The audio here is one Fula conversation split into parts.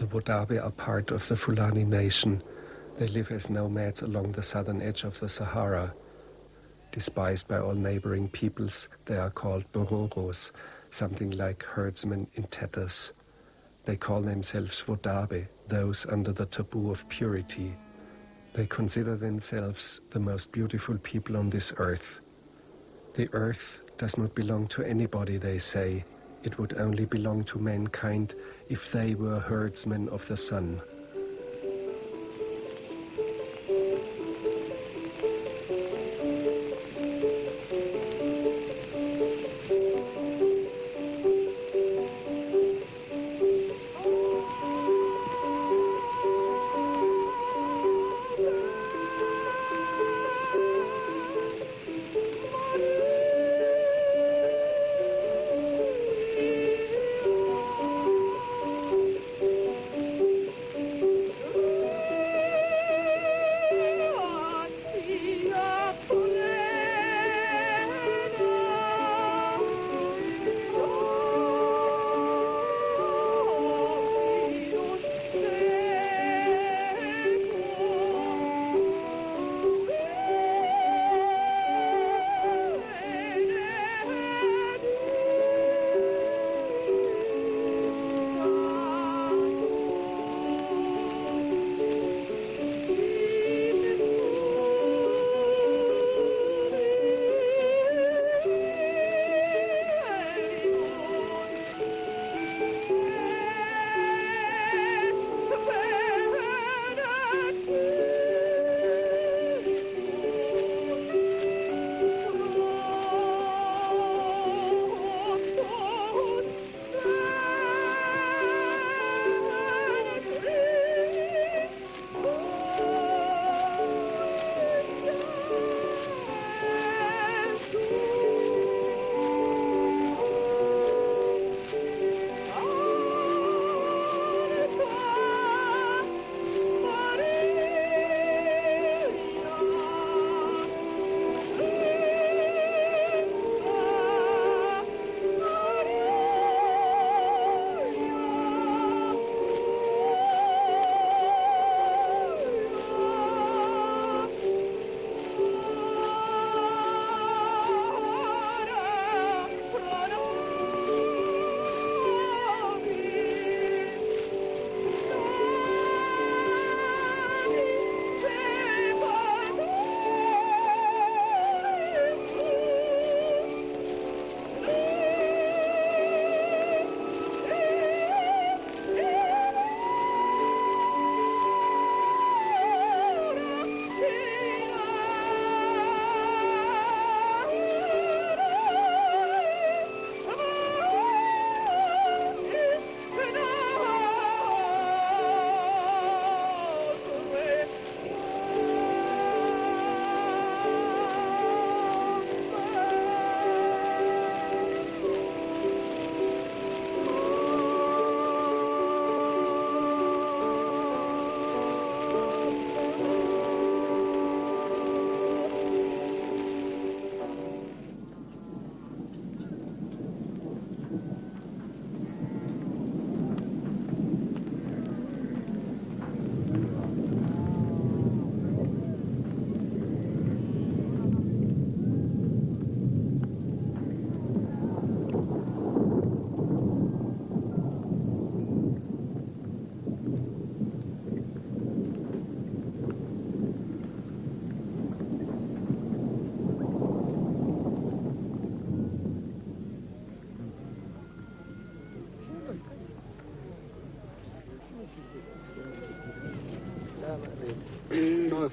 The Wodaabe are part of the Fulani nation. They live as nomads along the southern edge of the Sahara. Despised by all neighboring peoples, they are called bororos, something like herdsmen in tatters. They call themselves Wodaabe, those under the taboo of purity. They consider themselves the most beautiful people on this earth. The earth does not belong to anybody, they say. It would only belong to mankind if they were herdsmen of the sun.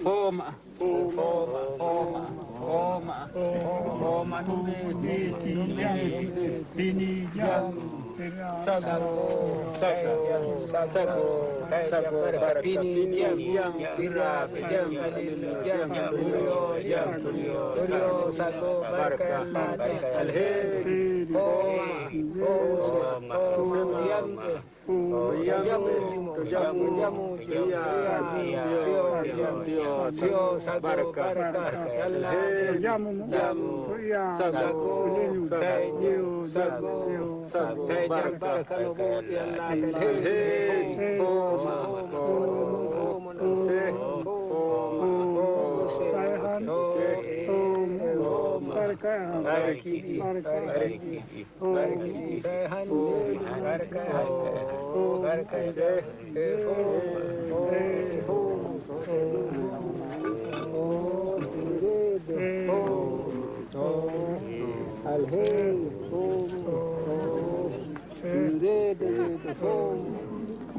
Forma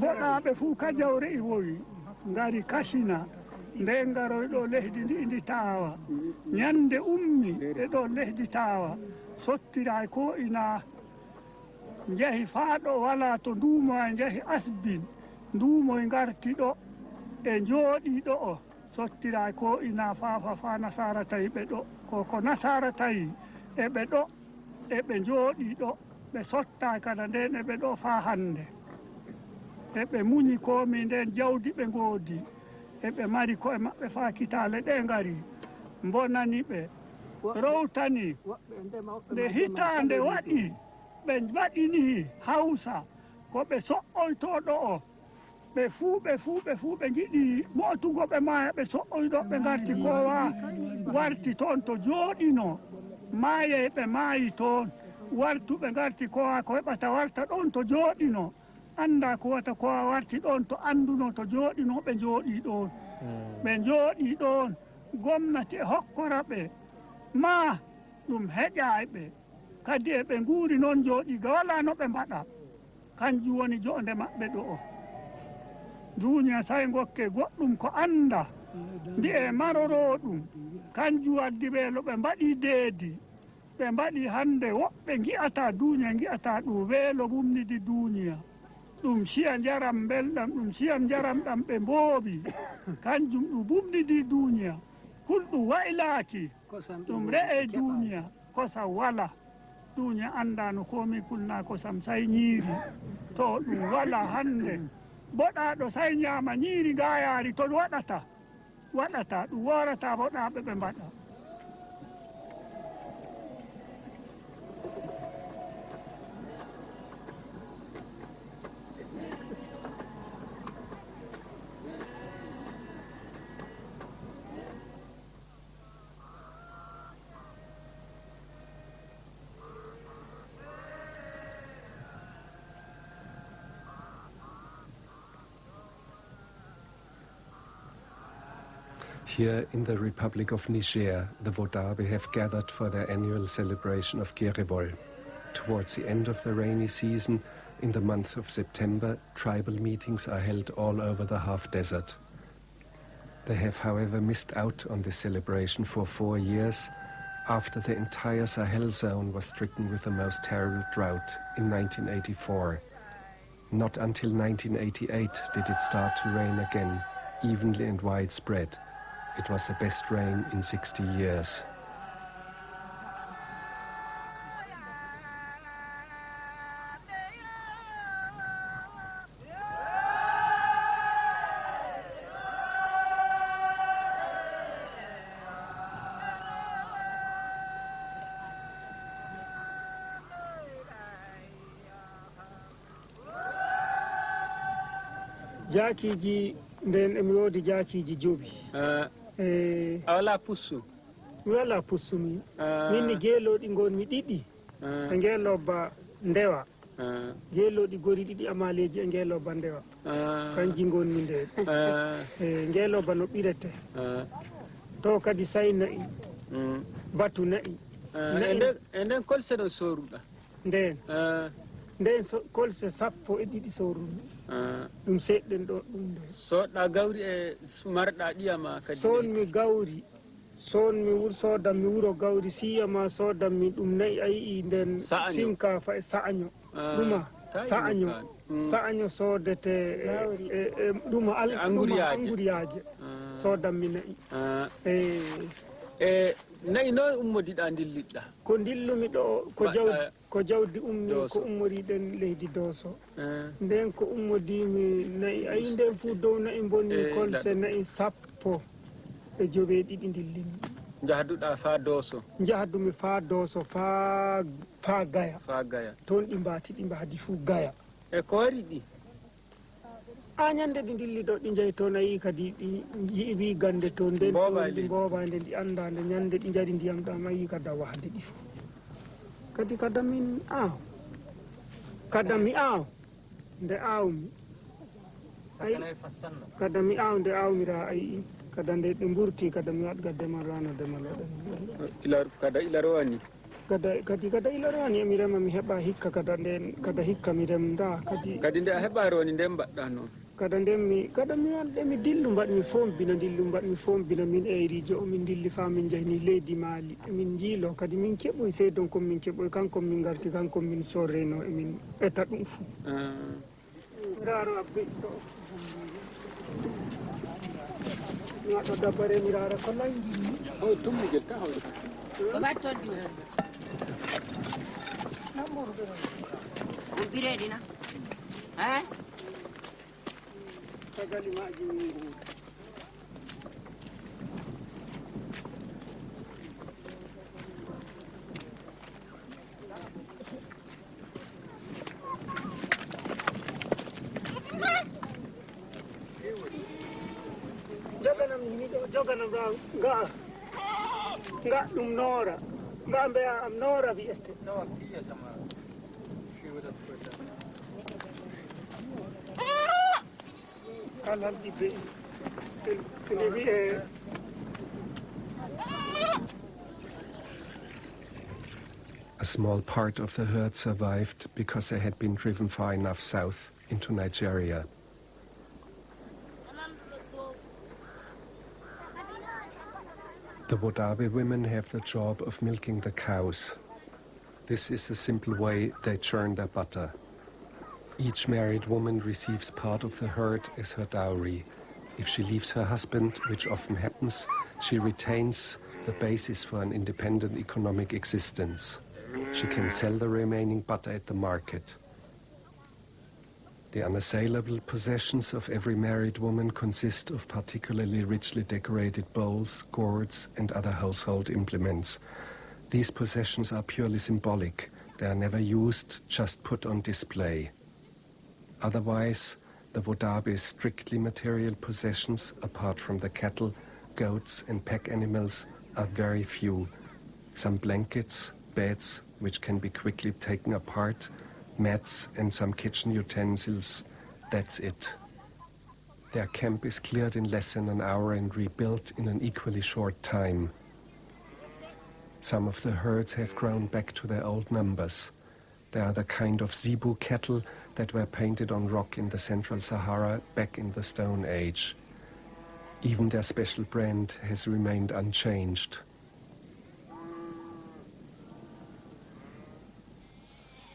Wodaabe fu kajawre e wowi ngari kasina nde ngaroy ɗo leydi ndi tawa ñande ummi e ɗo leydi tawa sottira ko ina jehi faa ɗo wala to nduumo e jehi asbin nduumo e garti ɗo e jooɗi ɗo o sottira ko ina fa nasara tawi ɓe ɗo ko nasara tawi eɓe ɗo eɓe jooɗi ɗo ɓe sotta kada nden eɓe ɗo fa hande eɓe muñi komi nden jawdi ɓe ngoodi eɓe mari koye maɓɓe fa kitale ɗe ngari bonani ɓe rowtani nde hitande waɗi ɓe waɗini hawsa ko ɓe so'oytoɗo o ɓe fuu ɓe jiɗi motugo ɓe maaya ɓe so'oyɗo ɓe garti kowa warti toon to jooɗino maaye ɓe maayi toon wartu ɓe garti kowa ko heɓata warta ɗon to jooɗino anda ko wata kowa warti ɗon to anduno to jooɗino ɓe jooɗi ɗon ɓe jooɗi ɗon gomnati e hokkora ɓe ma ɗum heƴa ɓe kadi eɓe nguuri noon jooɗiga wala no ɓe mbaɗa kanjum woni jonde maɓɓe ɗo o duniya say gokke goɗɗum ko anda mbi'e maroro ɗum kanjum waddi weelo ɓe mbaɗi deedi ɓe mbaɗi hande woɓɓe gi'ata duniya gi'ata ɗum weelo mumnidi duniya ɗum siya jaram belɗam ɗum siya jaram ɗam ɓe mboobi kanjum ɗum mumnidi duniya hulɗum waylaki ɗum re'e duniya kosam wala duniya andano komi kulna kosam say ñiiri to ɗum wala hande boɗaɗo say ñaama ñiiri gayaari to waɗata ɗum worata boɗaɓe ɓe mbaɗa. Here in the Republic of Niger, the Wodaabe have gathered for their annual celebration of Geerewol. Towards the end of the rainy season, in the month of September, tribal meetings are held all over the half-desert. They have, however, missed out on this celebration for 4 years, after the entire Sahel zone was stricken with the most terrible drought in 1984. Not until 1988 did it start to rain again, evenly and widespread. It was the best rain in 60 years. Jakiji nden emi woodi jakiji jobi a wala pussu mi wala pussu min ni geeloɗi gonmi ɗiɗi e ngeeloba ndewa geeloɗi gori ɗiɗi amaleji e ngeeloba ndewa kanji gonmi nden ngeeloba no ɓirete to kadi say na'i batu na'i e nden kolse ɗo soruɗa nden kolse 12 sorumi ɗum seɗɗen ɗo ɗum nde soɗɗa gawri e marɗa ƴiyama kadi sonmi gawri sonmi sodanmi wuro gawri siyama sodanmi ɗum nayi a yii nden sinkafa e sa'año ɗuma sa'año sodete e ɗuma anguriyaje sodanmi nayi e nayi noon ummodiɗa dillidɗa? Ko dillumi ɗo ko jawdi ummi ko ummoriɗen leydi Dooso. Nden ko ummodimi nayi ayi nden fuu dow nayi bonni kolse nayi 17 dillimi. Jahduɗa fa Dooso? Jahdumi fa Dooso fa Gaya. Fa Gaya. Toon ɗi mbahdi fuu Gaya. E ko wari ɗi? Ñande ɗi dilli ɗo ɗi jeyi toon ayi kadi ɗi yiiwi gande toon nden ɗi mbowande ɗi andande ñande ɗi jari ndiyam ɗam ayi kada wahde ɗi fof. Kadi kada min aaw. Kada mi aaw nde aawmi. Kada mi aaw nde aawmira ayi kada nde ɗe mburti kada mi waɗga demal rana demal waɗa. Kada ila rowani? Kada ila rowani mi rema mi heɓa hikka kada nden kada hikka mi remda kadi nde a heɓa rowani nden mbaɗɗa noon? Kada mi waɗde mi dillu mbaɗmi fombina min eyrijo o min dilli fa min jahni leydi Maali emin jiilo kadi min keɓoy seedon kon min keɓoy kankon min garti kankon min sorreno emin eta ɗum fuu. Raro abbe ɗo mi waɗa dabare mi rara ko nangi o tummugel ta hawri ko battoddi on bireɗi na tagali maji min joganam ga ɗum noora ga mbeya am noora wiyete kalalɗi be ene wiye A small part of the herd survived because they had been driven far enough south into Nigeria. The Wodaabe women have the job of milking the cows. This is the simple way they churn their butter. Each married woman receives part of the herd as her dowry. If she leaves her husband, which often happens, she retains the basis for an independent economic existence. She can sell the remaining butter at the market. The unassailable possessions of every married woman consist of particularly richly decorated bowls, gourds, and other household implements. These possessions are purely symbolic. They are never used, just put on display. Otherwise, the Wodaabe's strictly material possessions, apart from the cattle, goats, and pack animals, are very few. Some blankets, beds, which can be quickly taken apart, mats and some kitchen utensils, that's it. Their camp is cleared in less than an hour and rebuilt in an equally short time. Some of the herds have grown back to their old numbers. They are the kind of zebu cattle that were painted on rock in the Central Sahara back in the Stone Age. Even their special brand has remained unchanged.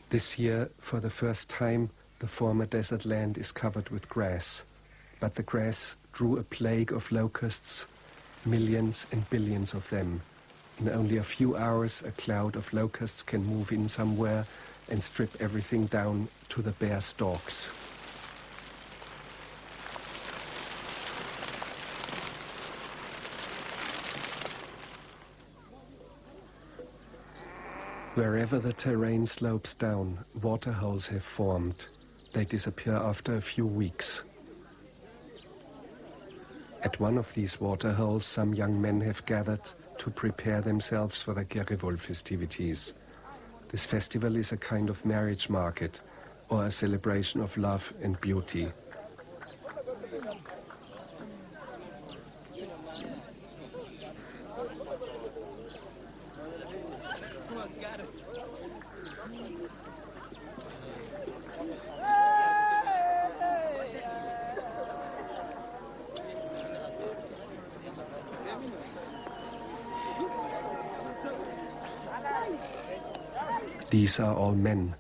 This year, for the first time, the former desert land is covered with grass. But the grass drew a plague of locusts, millions and billions of them. In only a few hours, a cloud of locusts can move in somewhere and strip everything down to the bare stalks. Wherever the terrain slopes down, waterholes have formed. They disappear after a few weeks. At one of these waterholes, some young men have gathered to prepare themselves for the Geerewol festivities. This festival is a kind of marriage market, or a celebration of love and beauty. These are all men.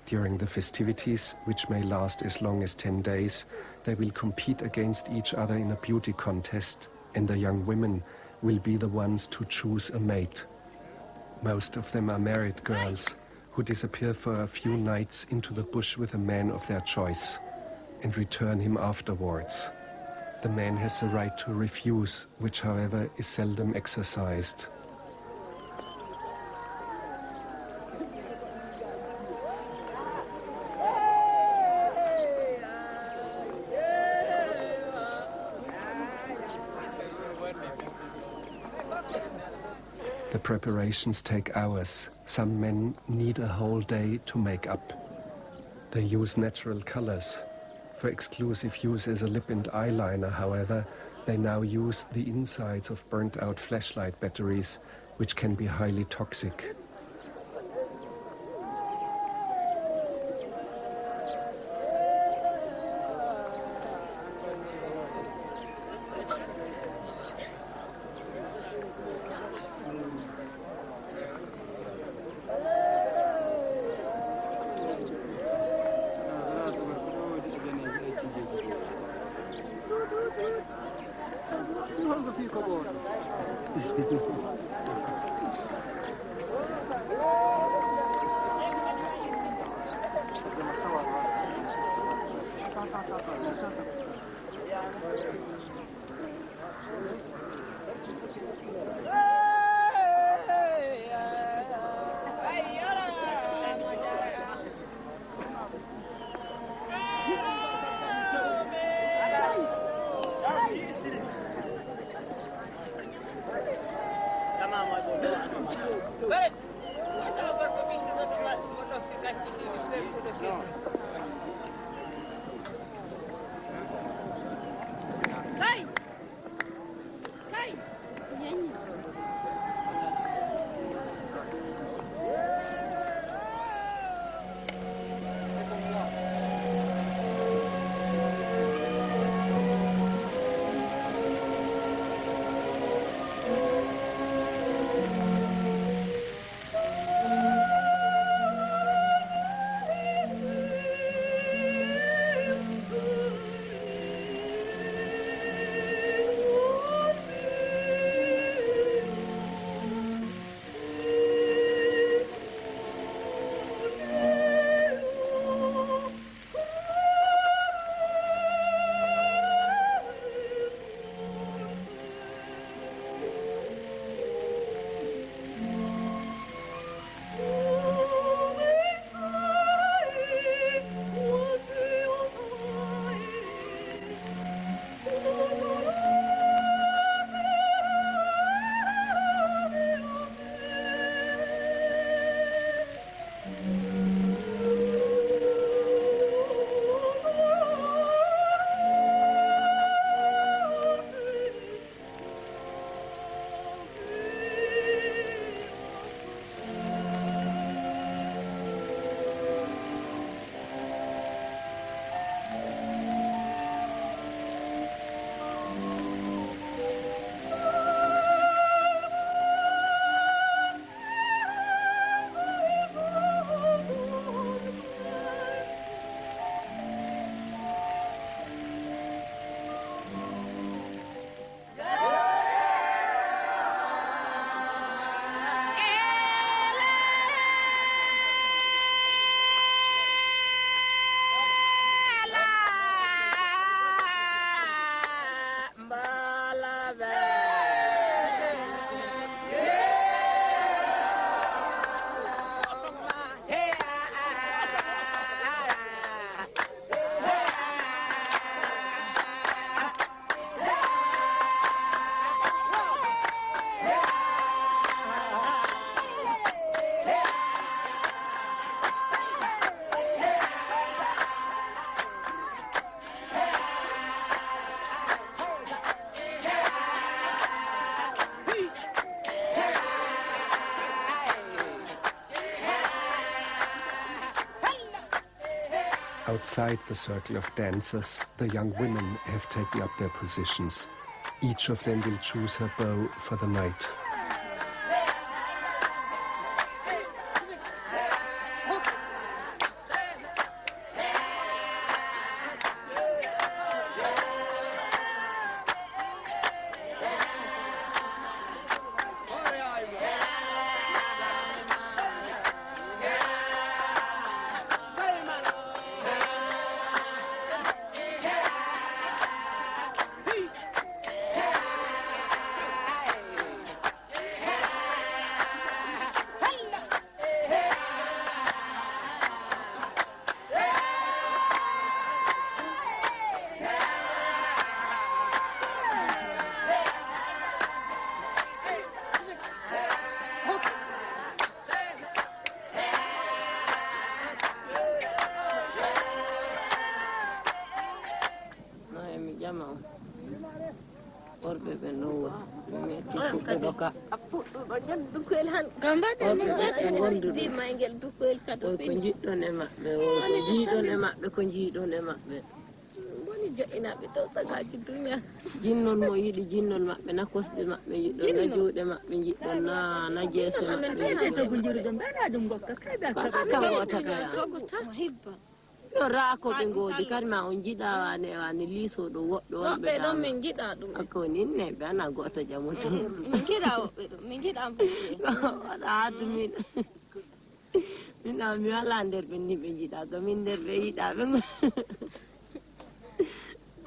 During the festivities, which may last as long as 10 days, they will compete against each other in a beauty contest, and the young women will be the ones to choose a mate. Most of them are married girls who disappear for a few nights into the bush with a man of their choice and return him afterwards. The man has the right to refuse, which, however, is seldom exercised. The preparations take hours. Some men need a whole day to make up. They use natural colors. For exclusive use as a lip and eyeliner, however, they now use the insides of burnt-out flashlight batteries, which can be highly toxic. Outside the circle of dancers, the young women have taken up their positions. Each of them will choose her bow for the night. maɓɓe ɓe nowa metti fuɗɗo doka puɗɗuɗo jan dukoyel han kam mbaɗɗi maygel dukoyel kadi ko jiɗɗon e maɓɓe ko jiiɗon e maɓɓe ko jiiɗon e maɓɓe woni joƴinaɓe to sagaji duniya jinnol mo yiɗi jinnol maɓɓe na kosɗe maɓɓe jiɗɗon na juuɗe maɓɓe jiɗɗon na jeese maɓɓe to ko jiri ɗum ɓeɗa ɗum gokka kayɓe gota kaya hibba yo raako ɓe ngoodi kadi ma on jiɗa wane liisoɗo woɓɓe wonɓe ɗon min jiɗa ɗum akko ninne ɓe ana goto jamu to min jiɗa woɓɓe ɗum min jiɗa waɗa haatu min mi wala nder ɓe ni ɓe jiɗa ko min nder ɓe yiɗa ɓe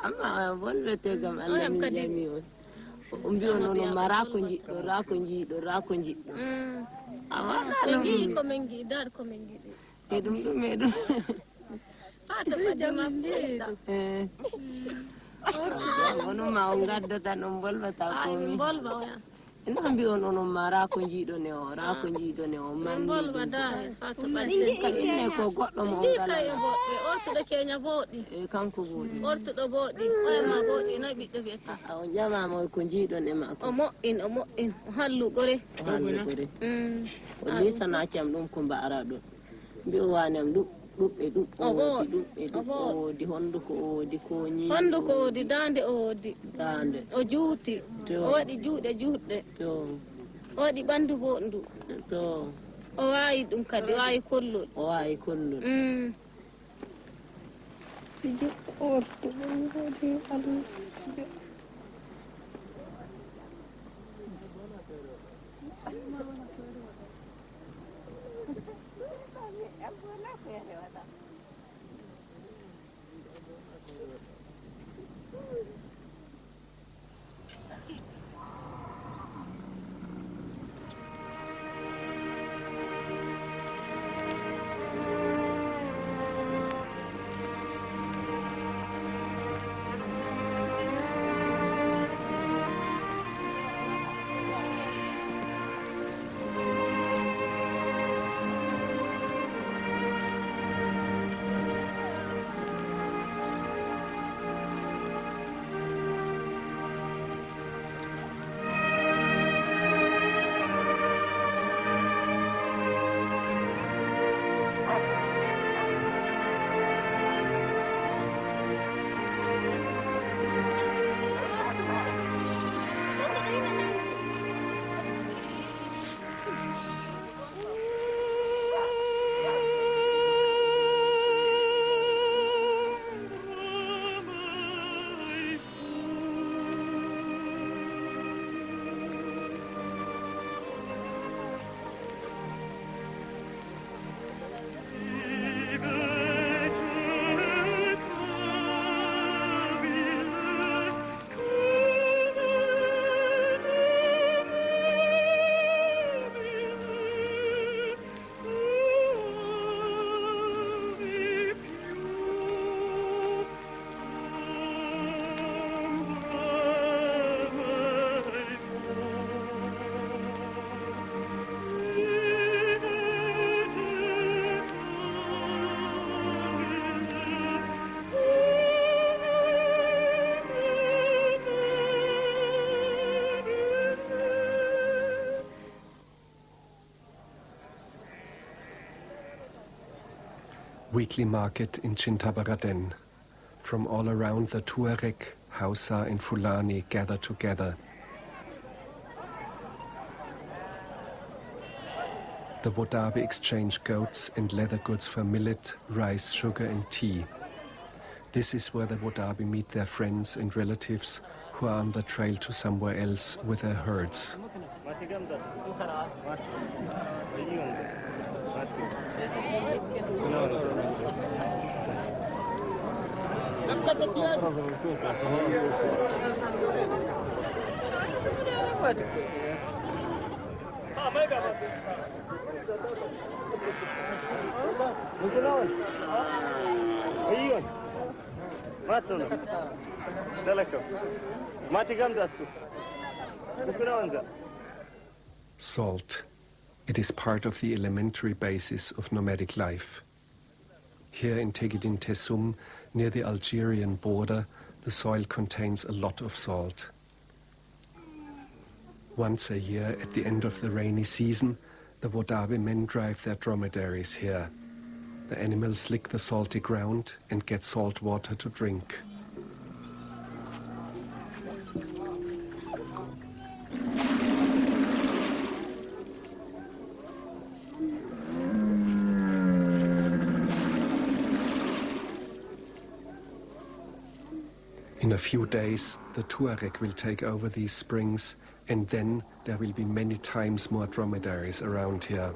amma bonɓe tegam Allah min jami on mbi on onon ma ra ko jiɗɗo ra ko jiiɗo ra ko jiɗɗo min jii ko min jiɗa ko min jiɗi e ɗum ɗum e ɗum onon ma on gaddata ɗon bolwata komi ina mbi on onon ma ra ko jiiɗon e o ra ko jiiɗon e o manne ko goɗɗo mo on gala ortuɗo keña booɗi e kanko booɗi ortuɗo booɗi oyama booɗi nayi ɓiɗɗo wiyata on ƴamama ko jiiɗon e makko o moƴƴin o hallugore o lisana cam ɗum ko mbara ɗon mbi o wanam ɗuɓɓe ɗuɗɗoodi honduko o woodi koñi honduko o woodi dande o woodi dande o juuti o waɗi juuɗe juutɗe o waɗi ɓandu bondu o waawi ɗum kadi o waawi kollol Weekly market in Chintabaraden. From all around the Tuareg, Hausa and Fulani gather together. The Wodaabe exchange goats and leather goods for millet, rice, sugar and tea. This is where the Wodaabe meet their friends and relatives who are on the trail to somewhere else with their herds. Salt. It is part of the elementary basis of nomadic life. Here in Tegidin Tesum, near the Algerian border, the soil contains a lot of salt. Once a year, at the end of the rainy season, the Wodaabe men drive their dromedaries here. The animals lick the salty ground and get salt water to drink. In a few days, the Tuareg will take over these springs, and then there will be many times more dromedaries around here.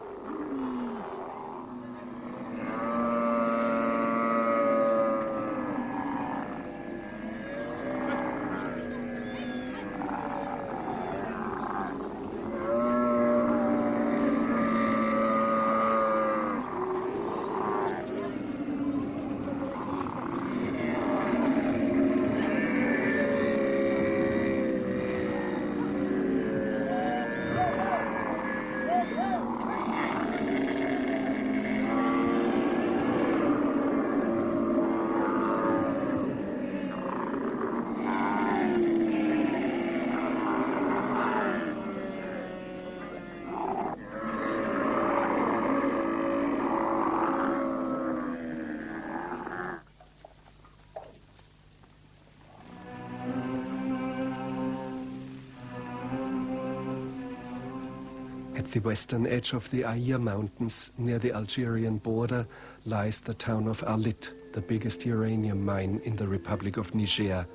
At the western edge of the Aïr Mountains, near the Algerian border, lies the town of Arlit, the biggest uranium mine in the Republic of Niger.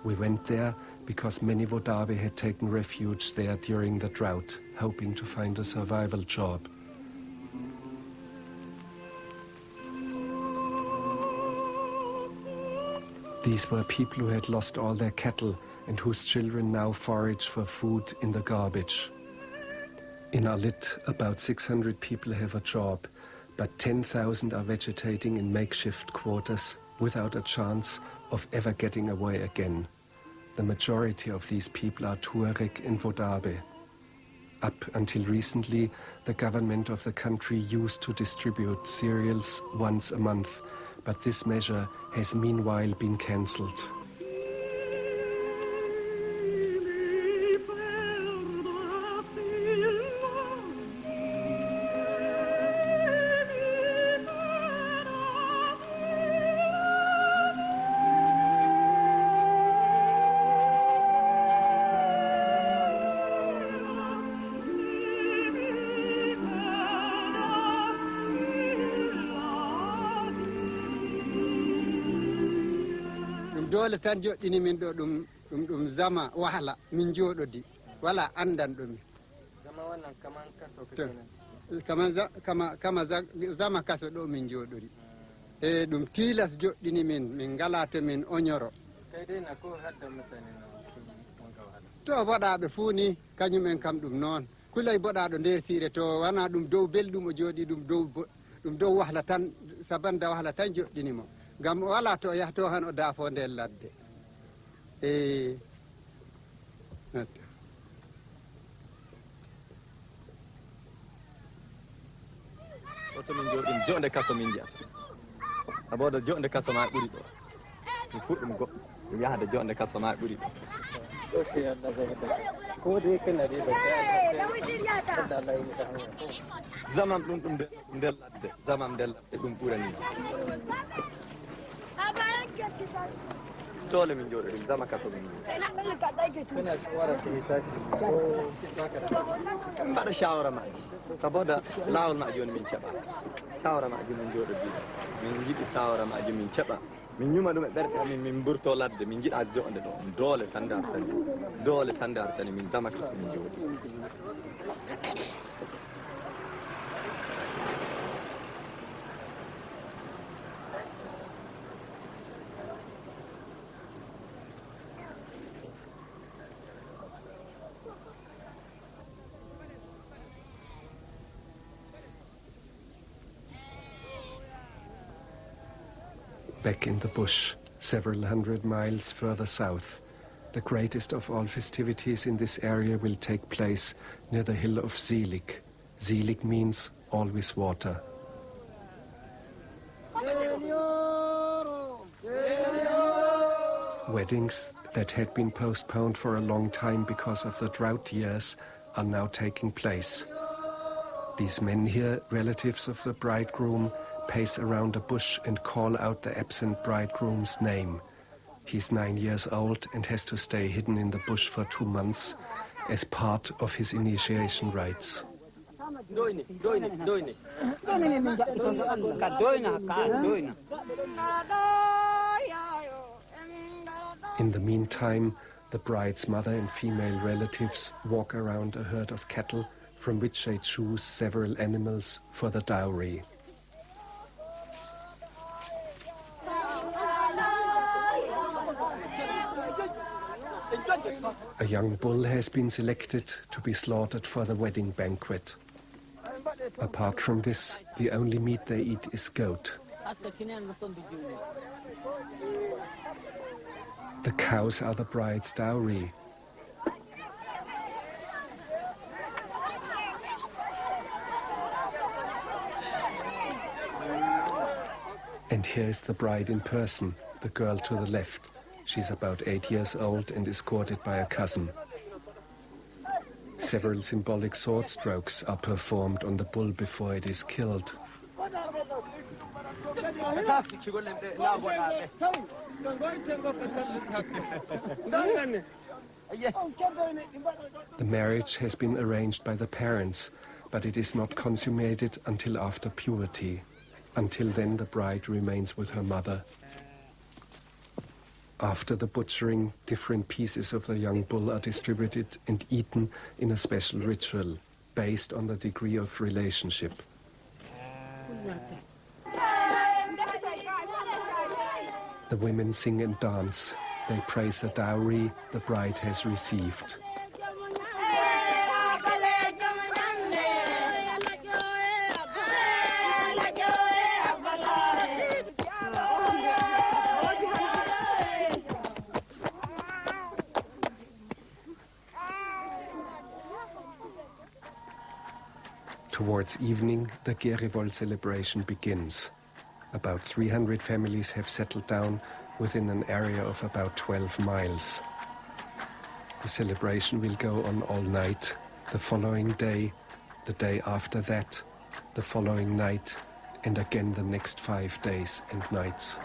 We went there because many Wodaabe had taken refuge there during the drought, hoping to find a survival job. These were people who had lost all their cattle and whose children now forage for food in the garbage. In Arlit, about 600 people have a job, but 10,000 are vegetating in makeshift quarters without a chance of ever getting away again. The majority of these people are Tuareg and Wodaabe. Up until recently, the government of the country used to distribute cereals once a month, but this measure has meanwhile been cancelled. dole tan joɗɗini min ɗo ɗum zama wahala min joɗodi wala andan ɗumi zama wannan kaman kaso kama zama kaso ɗo min joɗori e ɗum tilas joɗɗini min ngala to min oñoro kaydena ko hadda mutane to waɗaɓe fuu ni kañumen kam ɗum noon kulay boɗaɗo nder siire to wana ɗum dow belɗum o jooɗi ɗum dow wahla tan sabanda wahla tan joɗɗinimo ngam wala to o yahto han o daafo nder ladde oto min jooɗi jonde kaso min jiyata saboda jonde kaso ma ɓuri ɗo mi fuɗɗum goɗɗo mi yahade jonde kaso ma ɓuri ɗo zaman ɗum nder ladde zaman nder ladde ɗum ɓurani dole min jooɗo ɗum zama kaso min mbaɗa shawara maji saboda lawol maji woni min ceɓa shawara maji min jooɗo jiɗa min jiɗi shawara maji min ceɓa min ñuma ɗum e ɓerɗe amin min mburto ladde min jiɗa jonde ɗo dole tan dartani min zama kaso min jooɗi Back in the bush, several hundred miles further south, the greatest of all festivities in this area will take place near the hill of Zilik. Zilik means always water. Weddings that had been postponed for a long time because of the drought years are now taking place. These men here, relatives of the bridegroom, pace around a bush and call out the absent bridegroom's name. He's 9 years old and has to stay hidden in the bush for 2 months as part of his initiation rites. In the meantime, the bride's mother and female relatives walk around a herd of cattle from which they choose several animals for the dowry. A young bull has been selected to be slaughtered for the wedding banquet. Apart from this, the only meat they eat is goat. The cows are the bride's dowry. And here is the bride in person, the girl to the left. She's about 8 years old and escorted by a cousin. Several symbolic sword strokes are performed on the bull before it is killed. The marriage has been arranged by the parents, but it is not consummated until after puberty. Until then, the bride remains with her mother. After the butchering, different pieces of the young bull are distributed and eaten in a special ritual, based on the degree of relationship. The women sing and dance. They praise the dowry the bride has received. Towards evening, the Geerewol celebration begins. About 300 families have settled down within an area of about 12 miles. The celebration will go on all night, the following day, the day after that, the following night, and again the next 5 days and nights.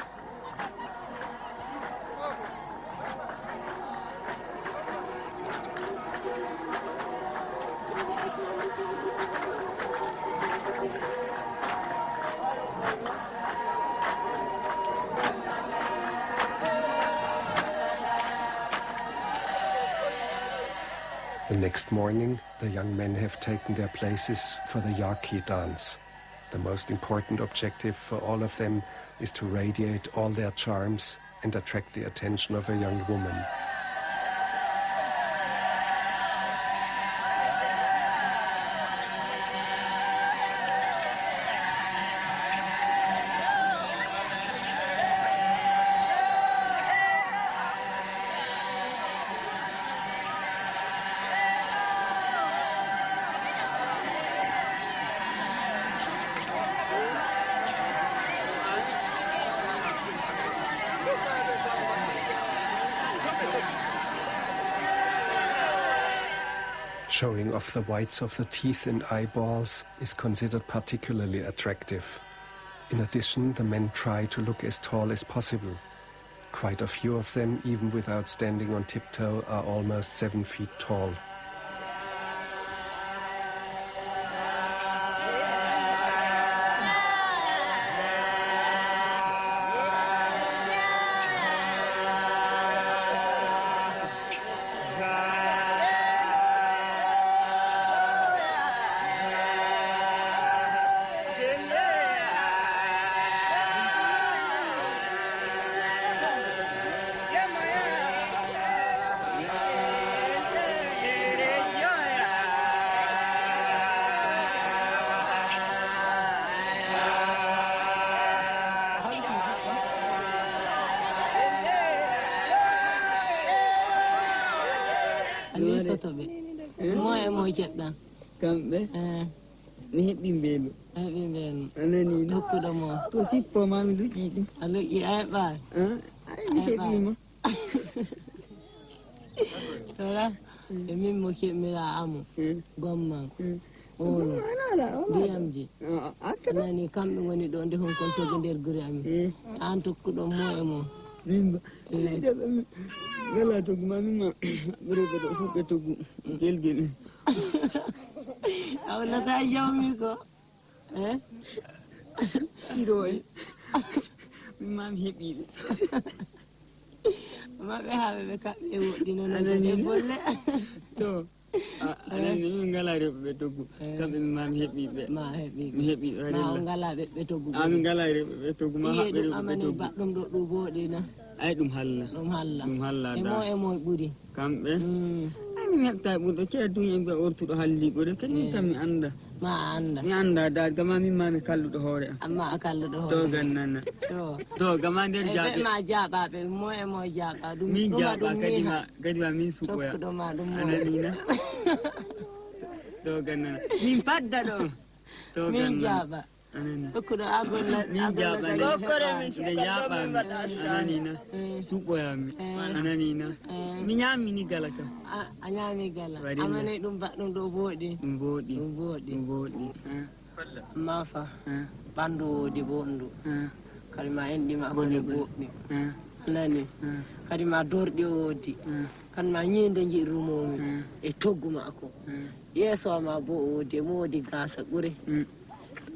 The next morning, the young men have taken their places for the Yaki dance. The most important objective for all of them is to radiate all their charms and attract the attention of a young woman. Showing off the whites of the teeth and eyeballs is considered particularly attractive. In addition, the men try to look as tall as possible. Quite a few of them, even without standing on tiptoe, are almost 7 feet tall. Kambe ni bimbelu anani dokuda mo to sippo mami luji aluji ay ba ay ni bima Ora e min mo kemira amu gomman ono ndiyamji anani kamɓe woni ɗo nde hon kon togo nder gure amin an tokkuɗo mo e mo Bimba. Gala togu manuma berebe do fuke togu gelgel. Awla ta jawmi ko. Iroy. Mam hebi. Ma be habe be ka be wodino no de bolle. To. Anani ngala rebe togu. Kambe mam hebi be. Ma hebi. Mi hebi. Ma ngala be togu. Am ngala rebe togu ma habbe be togu. Baddum do du bodina. Ay dum halla. Dum halla da. E mo buri. Kambe. Ay mi metta budo ce dunya be ortudo halli gore kany tam mi anda. Ma anda. Mi anda da gama mi ma mi kalludo hore. Amma kalludo hore. To gannana. To gama der jaabe. Ma jaaba be mo e mo jaaba dum. Mi jaaba kadi ma min sukoya. Do ma dum mo. Ananina. To gannana. Min padda do. To gannana. Min jaaba. Okudo agolla min jaaba ne jaaba ananina sukoya mi ananina mi nyami ni galaka a nyami gala amane dum baddum do bodi mafa bandu di bondu kalma endi ma ko ne bobbi nani kadi ma dordi odi kan ma nyinde jirumomi e toggu mako yeso ma bo odi modi gasa gure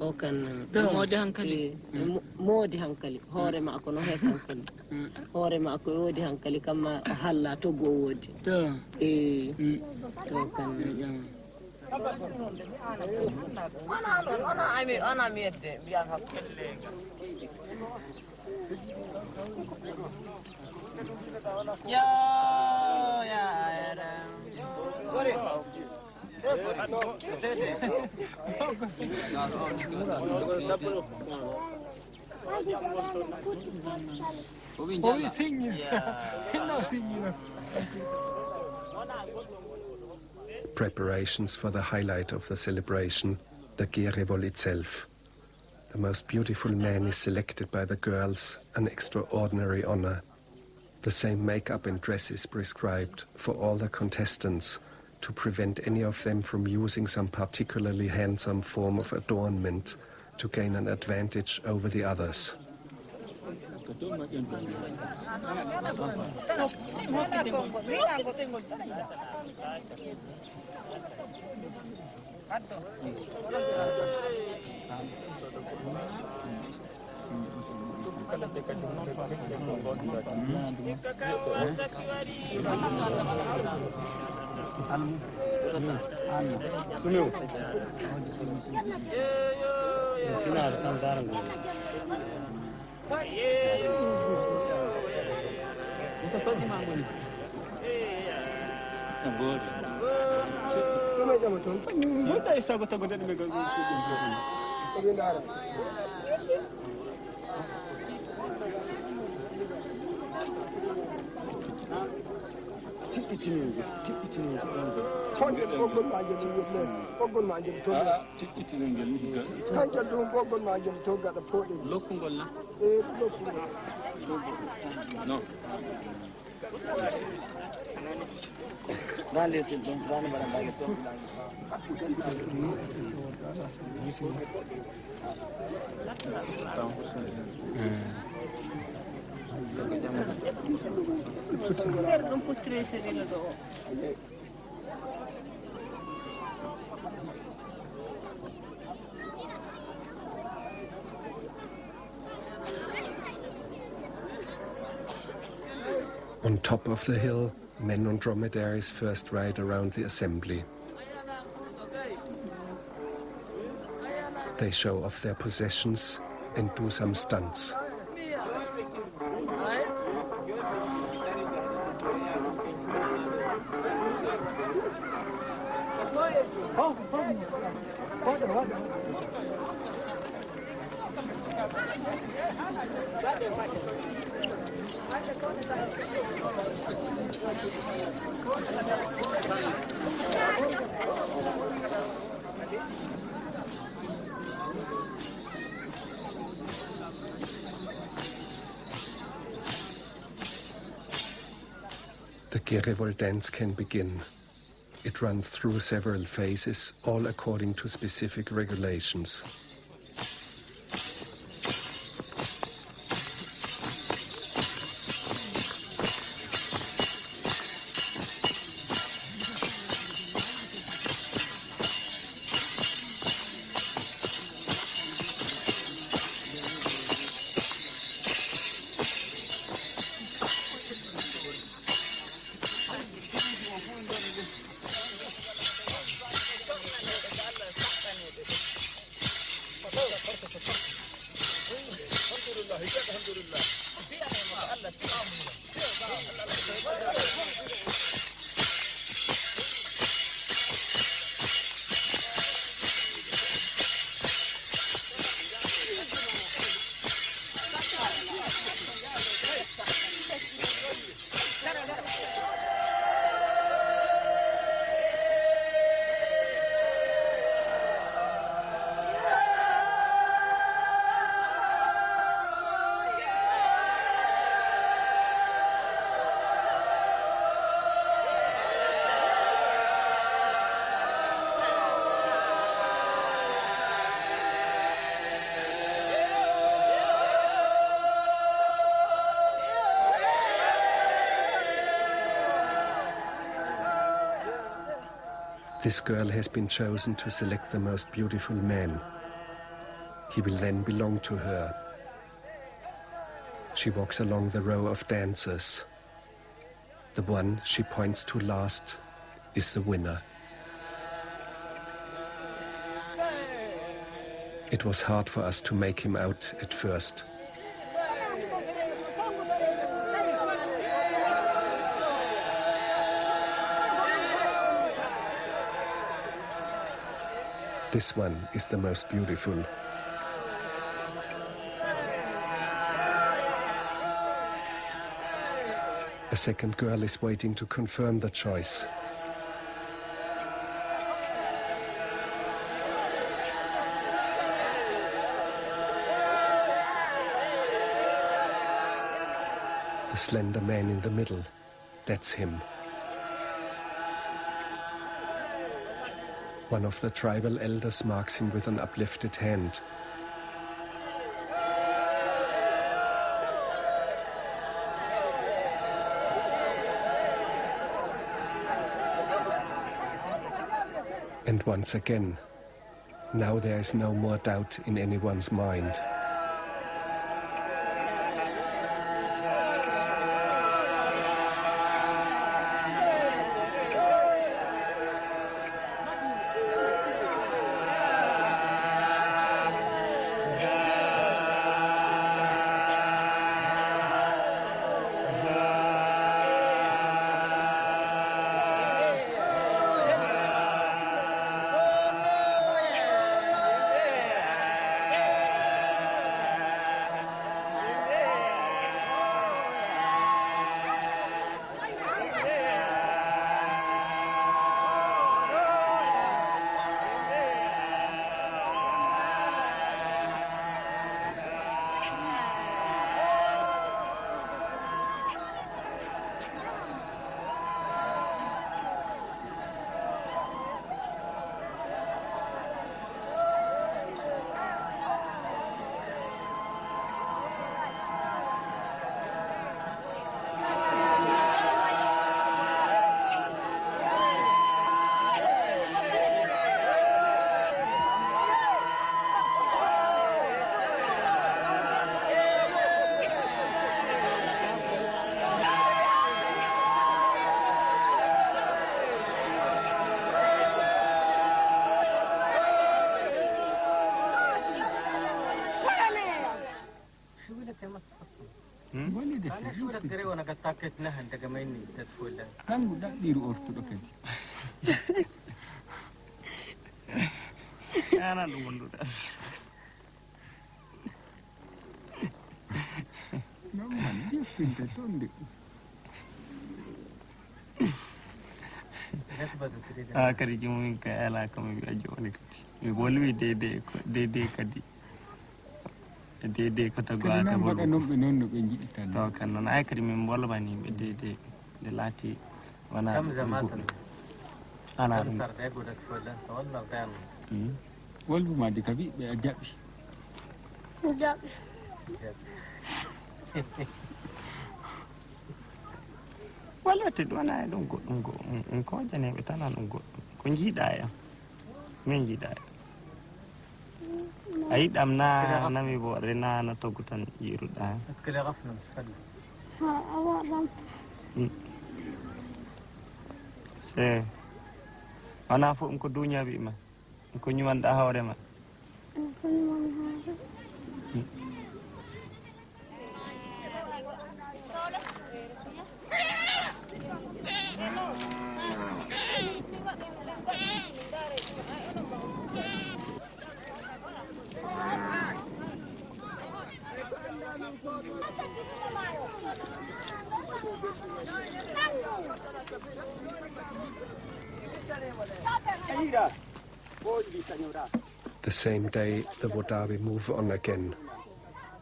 o kan modi hankali hore ma ko no he hankali hore ma ko wodi hankali kamma halla to go wodi to to kan ana miette biya hakkelle ya gore Preparations for the highlight of the celebration, the Geerewol itself. The most beautiful man is selected by the girls, an extraordinary honor. The same makeup and dress is prescribed for all the contestants, to prevent any of them from using some particularly handsome form of adornment to gain an advantage over the others. On top of the hill, men on dromedaries first ride around the assembly. They show off their possessions and do some stunts. The Geerewol dance can begin. It runs through several phases, all according to specific regulations. This girl has been chosen to select the most beautiful man. He will then belong to her. She walks along the row of dancers. The one she points to last is the winner. It was hard for us to make him out at first. This one is the most beautiful. A second girl is waiting to confirm the choice. The slender man in the middle, that's him. One of the tribal elders marks him with an uplifted hand. And once again, now there is no more doubt in anyone's mind. Kadi jomum ka ala kam wi ajoni kadi mi bolwi dede kadi dede ko tago ata non be non no be jidi tan to kan non ay kadi min bolbani be dede de lati wolbu ma di kabi be ajabi wala te dona ɗum goɗɗum ko janeɓe tan an ɗum goɗɗum ko jiiɗa e am min jiiɗa e a yiɗam na nami bo rena na toggu tan yiruɗa se wona fof ɗum ko duña wima ɗum ko ñumanɗa hoore ma The same day, the Wodaabe move on again.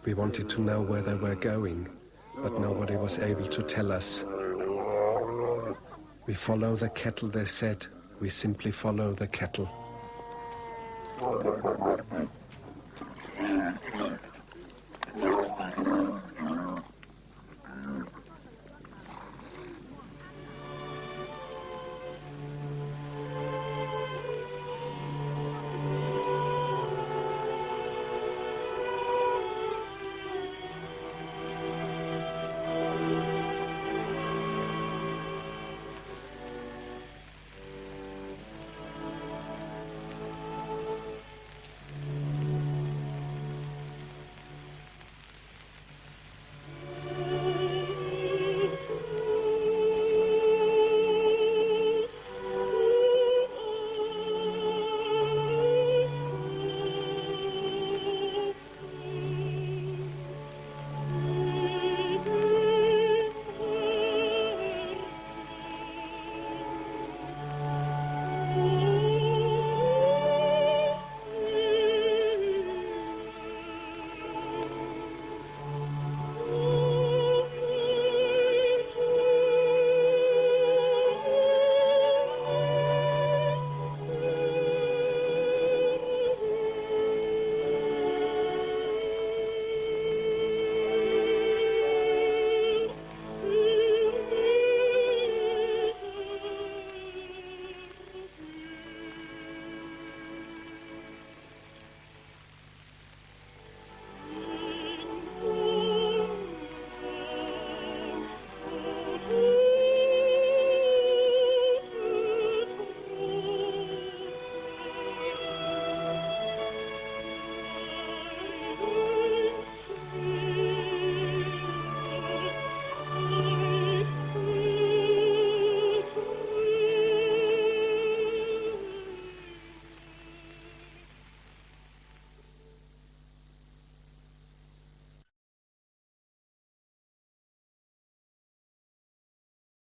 We wanted to know where they were going, but nobody was able to tell us. We follow the cattle, they said. We simply follow the cattle.